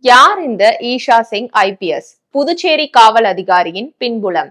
யார் இந்த ஈஷா சிங் ஐபிஎஸ்? புதுச்சேரி காவல் அதிகாரியின் பின்புலம்.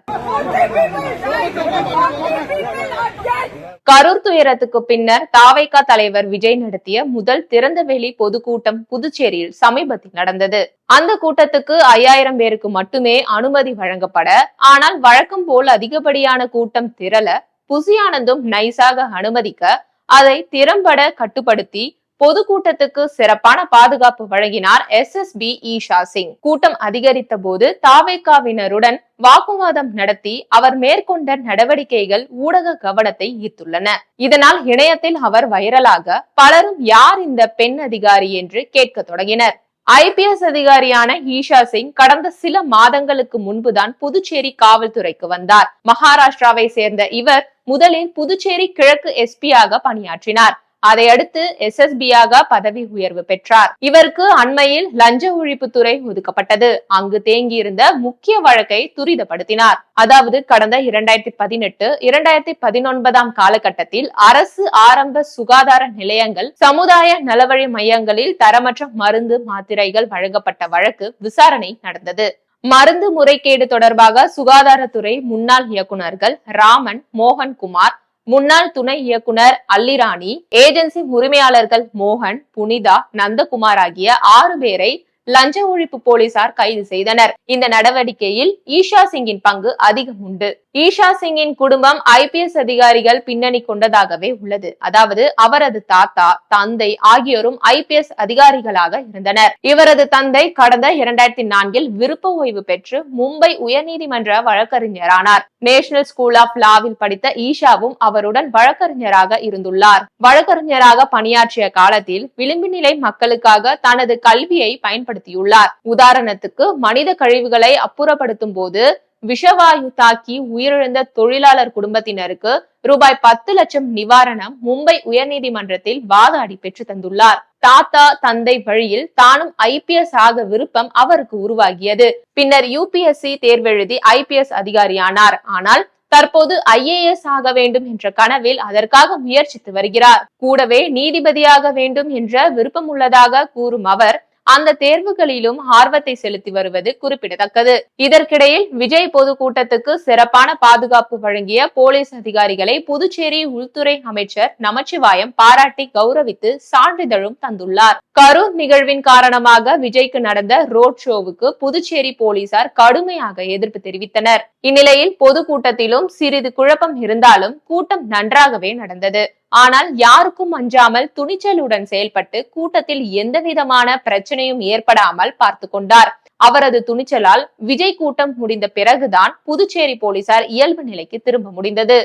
கரூர் துயரத்துக்கு பின்னர் தாவைக்கா தலைவர் விஜய் நடத்திய முதல் திறந்தவெளி பொதுக்கூட்டம் புதுச்சேரியில் சமீபத்தில் நடந்தது. அந்த கூட்டத்துக்கு 5000 பேருக்கு மட்டுமே அனுமதி வழங்கப்பட, ஆனால் வழக்கம் போல் அதிகப்படியான கூட்டம் திரள புசி ஆனந்தும் நைசாக அனுமதிக்க, அதை திறம்பட கட்டுப்படுத்தி பொதுக்கூட்டத்துக்கு சிறப்பான பாதுகாப்பு வழங்கினார் SSB ஈஷா சிங். கூட்டம் அதிகரித்த போது தாவேகாவினருடன் வாக்குவாதம் நடத்தி அவர் மேற்கொண்ட நடவடிக்கைகள் ஊடக கவனத்தை ஈர்த்துள்ளன. இதனால் இணையத்தில் அவர் வைரலாக பலரும் யார் இந்த பெண் அதிகாரி என்று கேட்க தொடங்கினர். IPS அதிகாரியான ஈஷா சிங் கடந்த சில மாதங்களுக்கு முன்புதான் புதுச்சேரி காவல்துறைக்கு வந்தார். மகாராஷ்டிராவை சேர்ந்த இவர் முதலில் புதுச்சேரி கிழக்கு SP-யாக பணியாற்றினார். அதையடுத்து SSB-யாக பதவி உயர்வு பெற்றார். இவருக்கு அண்மையில் லஞ்ச ஒழிப்புத்துறை ஒதுக்கப்பட்டது. அங்கு தேங்கியிருந்த முக்கிய வழக்கை துரிதப்படுத்தினார். அதாவது கடந்த 2018, 2019 காலகட்டத்தில் அரசு ஆரம்ப சுகாதார நிலையங்கள், சமுதாய நலவழி மையங்களில் தரமற்ற மருந்து, மாத்திரைகள் வழங்கப்பட்ட வழக்கு விசாரணை நடந்தது. மருந்து முறைகேடு தொடர்பாக சுகாதாரத்துறை முன்னாள் இயக்குநர்கள் ராமன், மோகன்குமார், முன்னாள் துணை இயக்குனர் அல்லிராணி, ஏஜென்சி உரிமையாளர்கள் மோகன், புனிதா, நந்தகுமார் ஆகிய 6 பேரை லஞ்ச ஒழிப்பு போலீசார் கைது செய்தனர். இந்த நடவடிக்கையில் ஈஷா சிங்கின் பங்கு அதிகம் உண்டு. ஈஷா சிங்கின் குடும்பம் IPS அதிகாரிகள் பின்னணி கொண்டதாகவே உள்ளது. அதாவது அவரது தாத்தா, தந்தை ஆகியோரும் IPS அதிகாரிகளாக இருந்தனர். இவரது தந்தை கடந்த 2004 விருப்ப ஓய்வு பெற்று மும்பை உயர்நீதிமன்ற வழக்கறிஞரானார். நேஷனல் ஸ்கூல் ஆஃப் லாவில் படித்த ஈஷாவும் அவருடன் வழக்கறிஞராக இருந்துள்ளார். வழக்கறிஞராக பணியாற்றிய காலத்தில் விளிம்பு நிலை மக்களுக்காக தனது கல்வியை பயன்படுத்தியுள்ளார். உதாரணத்துக்கு மனித கழிவுகளை அப்புறப்படுத்தும் போது விஷவாயு தாக்கி உயிரிழந்த தொழிலாளர் குடும்பத்தினருக்கு ரூபாய் 10 லட்சம் நிவாரணம் மும்பை உயர்நீதிமன்றத்தில் வாதாடி பெற்று தந்துள்ளார். தாத்தா, தந்தை வழியில் தானும் IPS ஆக விருப்பம் அவருக்கு உருவாகியது. பின்னர் UPSC தேர்வெழுதி IPS அதிகாரியானார். ஆனால் தற்போது IAS ஆக வேண்டும் என்ற கனவில் அதற்காக முயற்சித்து வருகிறார். கூடவே நீதிபதியாக வேண்டும் என்ற விருப்பம் உள்ளதாக கூறும் அவர் அந்த தேர்வுகளிலும் ஆர்வத்தை செலுத்தி வருவது குறிப்பிடத்தக்கது. இதற்கிடையில் விஜய் பொதுக்கூட்டத்துக்கு சிறப்பான பாதுகாப்பு வழங்கிய போலீஸ் அதிகாரிகளை புதுச்சேரி உள்துறை அமைச்சர் நமச்சிவாயம் பாராட்டி கௌரவித்து சான்றிதழும் தந்துள்ளார். கரூர் நிகழ்வின் காரணமாக விஜய்க்கு நடந்த ரோட் ஷோவுக்கு புதுச்சேரி போலீசார் கடுமையாக எதிர்ப்பு தெரிவித்தனர். இந்நிலையில் பொதுக்கூட்டத்திலும் சிறிது குழப்பம் இருந்தாலும் கூட்டம் நன்றாகவே நடந்தது. ஆனால் யாருக்கும் அஞ்சாமல் துணிச்சலுடன் செயல்பட்டு கூட்டத்தில் எந்தவிதமான பிரச்சனையும் ஏற்படாமல் பார்த்து கொண்டார். அவரது துணிச்சலால் விஜய் கூட்டம் முடிந்த பிறகுதான் புதுச்சேரி போலீசார் இயல்பு நிலைக்கு திரும்ப முடிந்தது.